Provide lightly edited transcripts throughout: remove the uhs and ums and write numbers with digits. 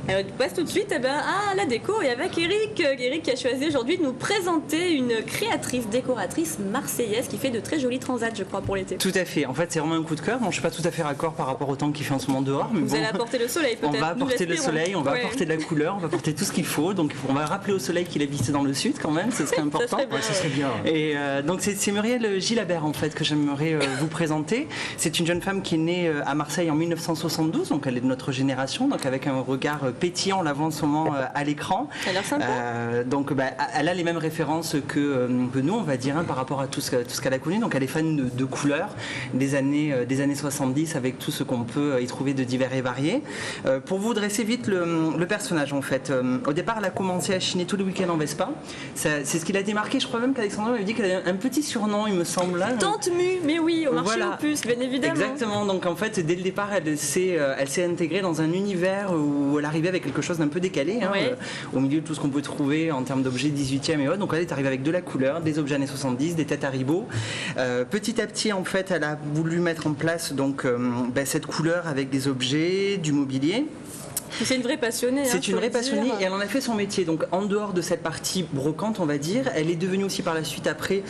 Alors, on passe tout de suite à la déco et avec Eric. Eric qui a choisi aujourd'hui de nous présenter une créatrice, décoratrice marseillaise qui fait de très jolis transats, je crois, pour l'été. Tout à fait. En fait, c'est vraiment un coup de cœur. Bon, je suis pas tout à fait raccord par rapport au temps qu'il fait en ce moment dehors. Mais Vous allez apporter le soleil peut-être. On va apporter le soleil, on va apporter de la couleur, on va apporter tout ce qu'il faut. Donc, on va rappeler au soleil qu'il habite dans le sud quand même. Ce serait important. Ça serait bien. Et donc, c'est Muriel Gilabert en fait que j'aimerais vous présenter. C'est une jeune femme qui est née à Marseille en 1972. Donc, elle est de notre génération. Donc, avec un regard pétillant, on la voit en ce moment à l'écran. Elle a l'air sympa. Donc, elle a les mêmes références que nous, on va dire, par rapport à tout ce qu'elle a connu. Donc, elle est fan de couleurs des années 70 avec tout ce qu'on peut y trouver de divers et variés. Pour vous dresser vite le personnage, en fait. Au départ, elle a commencé à chiner tous les week-ends en Vespa. C'est ce qui l'a démarqué. Je crois même qu'Alexandra m'avait dit qu'elle avait un petit surnom, il me semble. Tante Mu, mais oui, au marché aux puces, bien évidemment. Exactement. Donc, en fait, dès le départ, elle s'est intégrée dans un univers où elle arrivait avec quelque chose d'un peu décalé, au milieu de tout ce qu'on peut trouver en termes d'objets 18e et autres. Donc, elle est arrivée avec de la couleur, des objets années 70, des têtes Haribo. Petit à petit, en fait, elle a voulu mettre en place cette couleur avec des objets, du mobilier. C'est une vraie passionnée. C'est une vraie passionnée et elle en a fait son métier. Donc en dehors de cette partie brocante, on va dire, elle est devenue aussi par la suite après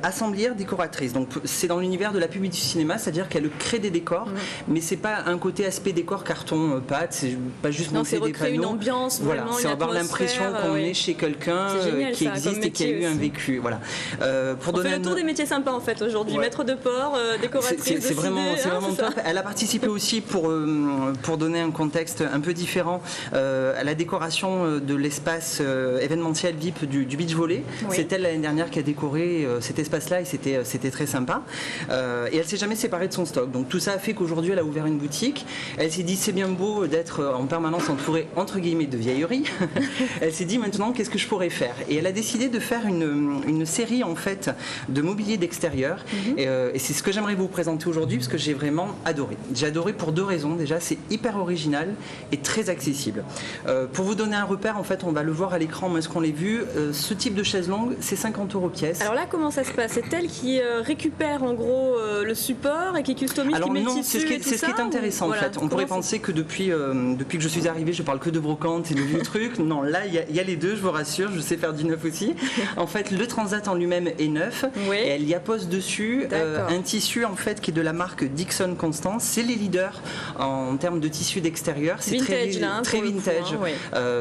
assemblière, décoratrice. Donc c'est dans l'univers de la pub et du cinéma, c'est-à-dire qu'elle crée des décors, mais c'est pas un côté aspect décor, carton, pâte, c'est pas juste monter des panneaux. Une ambiance, voilà, c'est avoir l'impression qu'on est chez quelqu'un qui existe et qui a eu un vécu. Voilà. On fait le tour des métiers sympas en fait aujourd'hui. Maître de port, décoratrice. C'est vraiment top. Elle a participé aussi pour donner un contexte un peu différent à la décoration de l'espace événementiel VIP du beach volley. Oui. C'est elle l'année dernière qui a décoré cet espace-là et c'était très sympa. Et elle s'est jamais séparée de son stock. Donc tout ça a fait qu'aujourd'hui elle a ouvert une boutique. Elle s'est dit c'est bien beau d'être en permanence entourée entre guillemets de vieilleries. Elle s'est dit maintenant qu'est-ce que je pourrais faire. Et elle a décidé de faire une série en fait de mobilier d'extérieur. Et c'est ce que j'aimerais vous présenter aujourd'hui parce que j'ai vraiment adoré. J'ai adoré pour deux raisons. Déjà c'est hyper original et très accessible. Pour vous donner un repère, en fait, on va le voir à l'écran, mais est-ce qu'on l'a vu, ce type de chaise longue, c'est 50 € pièce. Alors là, comment ça se passe? C'est elle qui récupère en gros le support et qui customise, alors qui met non, tissu c'est ce qui est intéressant en fait. On pourrait penser que depuis que je suis arrivée, je parle que de brocante et de vieux trucs. Non, là, il y a les deux, je vous rassure, je sais faire du neuf aussi. En fait, le transat en lui-même est neuf et elle y appose dessus un tissu en fait qui est de la marque Dixon Constance. C'est les leaders en termes de tissu d'extérieur. C'est très vintage.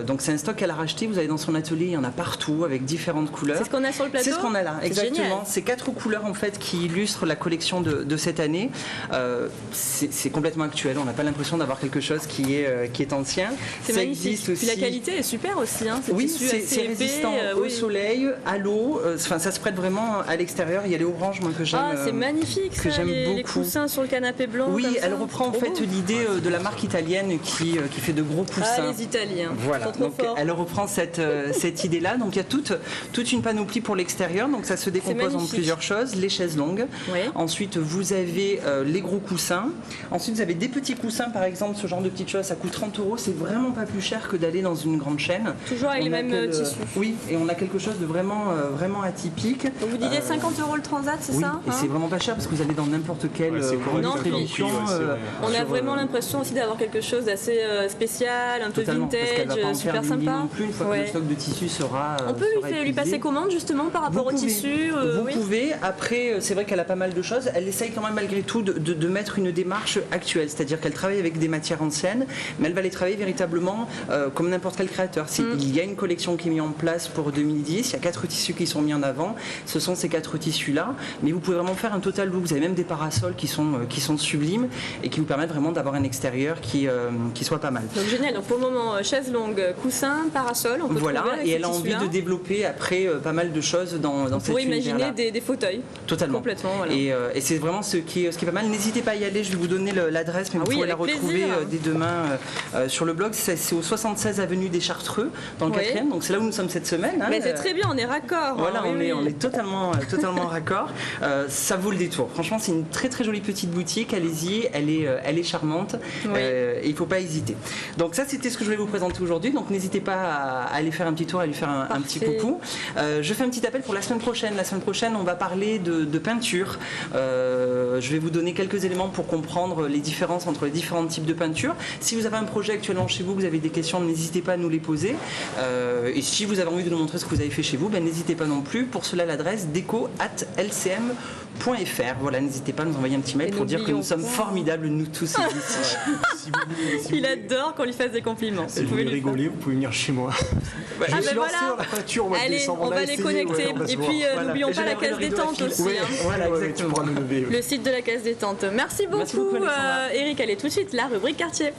Donc c'est un stock qu'elle a racheté. Vous avez dans son atelier, il y en a partout avec différentes couleurs. C'est ce qu'on a sur le plateau. C'est ce qu'on a là, exactement. C'est 4 couleurs en fait qui illustrent la collection de cette année. C'est complètement actuel. On n'a pas l'impression d'avoir quelque chose qui est ancien. C'est magnifique. Aussi. Puis la qualité est super aussi. Oui, c'est résistant au soleil, à l'eau. Enfin, ça se prête vraiment à l'extérieur. Il y a les oranges, moi que j'aime. C'est magnifique. Que j'aime beaucoup. Les coussins sur le canapé blanc. Oui, elle reprend en fait l'idée de la marque italienne qui fait de gros coussins. Ah, les Italiens. Voilà. Donc elle reprend cette idée-là. Donc il y a toute une panoplie pour l'extérieur. Donc ça se décompose en plusieurs choses. Les chaises longues. Oui. Ensuite vous avez les gros coussins. Ensuite vous avez des petits coussins, par exemple, ce genre de petites choses. Ça coûte 30 €. C'est vraiment pas plus cher que d'aller dans une grande chaîne. Toujours avec les mêmes tissus. Oui, et on a quelque chose de vraiment atypique. Donc vous disiez 50 € le transat, c'est ça? Et c'est vraiment pas cher parce que vous allez dans n'importe quelle distribution. On a vraiment l'impression aussi d'avoir quelque chose d'assez spécial, un peu vintage, super sympa. Non plus, une fois que le stock de tissu sera. On peut lui passer commande justement par rapport au tissu. Vous pouvez. Après, c'est vrai qu'elle a pas mal de choses. Elle essaye quand même malgré tout de mettre une démarche actuelle, c'est-à-dire qu'elle travaille avec des matières anciennes, mais elle va les travailler véritablement comme n'importe quel créateur. Il y a une collection qui est mise en place pour 2010. Il y a 4 tissus qui sont mis en avant. Ce sont ces 4 tissus-là, mais vous pouvez vraiment faire un total look. Vous avez même des parasols qui sont sublimes et qui vous permettent vraiment d'avoir un extérieur qui soit pas mal. Donc génial. Donc pour le moment, chaise longue, coussin, parasol, on peut trouver avec et elle a envie de développer après pas mal de choses dans cette univers-là. On pourrait imaginer des fauteuils. Totalement. Complètement. Voilà. Et c'est vraiment ce qui est pas mal. N'hésitez pas à y aller. Je vais vous donner l'adresse, mais vous pourrez la retrouver dès demain sur le blog. C'est au 76 avenue des Chartreux, dans le 4e. Donc c'est là où nous sommes cette semaine. Mais c'est très bien, on est raccord. Voilà, on est totalement raccord. Ça vaut le détour. Franchement, c'est une très très jolie petite boutique. Allez-y, elle est charmante. Il ne faut pas hésiter. Donc ça, c'était ce que je voulais vous présenter aujourd'hui. Donc n'hésitez pas à aller faire un petit tour, à lui faire un petit coucou. Je fais un petit appel pour la semaine prochaine. La semaine prochaine, on va parler de peinture. Je vais vous donner quelques éléments pour comprendre les différences entre les différents types de peinture. Si vous avez un projet actuellement chez vous, vous avez des questions, n'hésitez pas à nous les poser. Et si vous avez envie de nous montrer ce que vous avez fait chez vous, n'hésitez pas non plus. Pour cela, l'adresse deco@lcm.fr. Voilà, n'hésitez pas à nous envoyer un petit mail pour dire que nous sommes formidables, nous tous ici. Il adore qu'on lui fasse des compliments. Si vous voulez rigoler, vous pouvez venir chez moi. Je me suis lancé dans la peinture au mois de décembre. On va les connecter. Et puis, n'oublions pas la case détente aussi. Voilà, exactement. Le site de la case détente. Merci beaucoup, Eric. Allez, tout de suite, la rubrique quartier.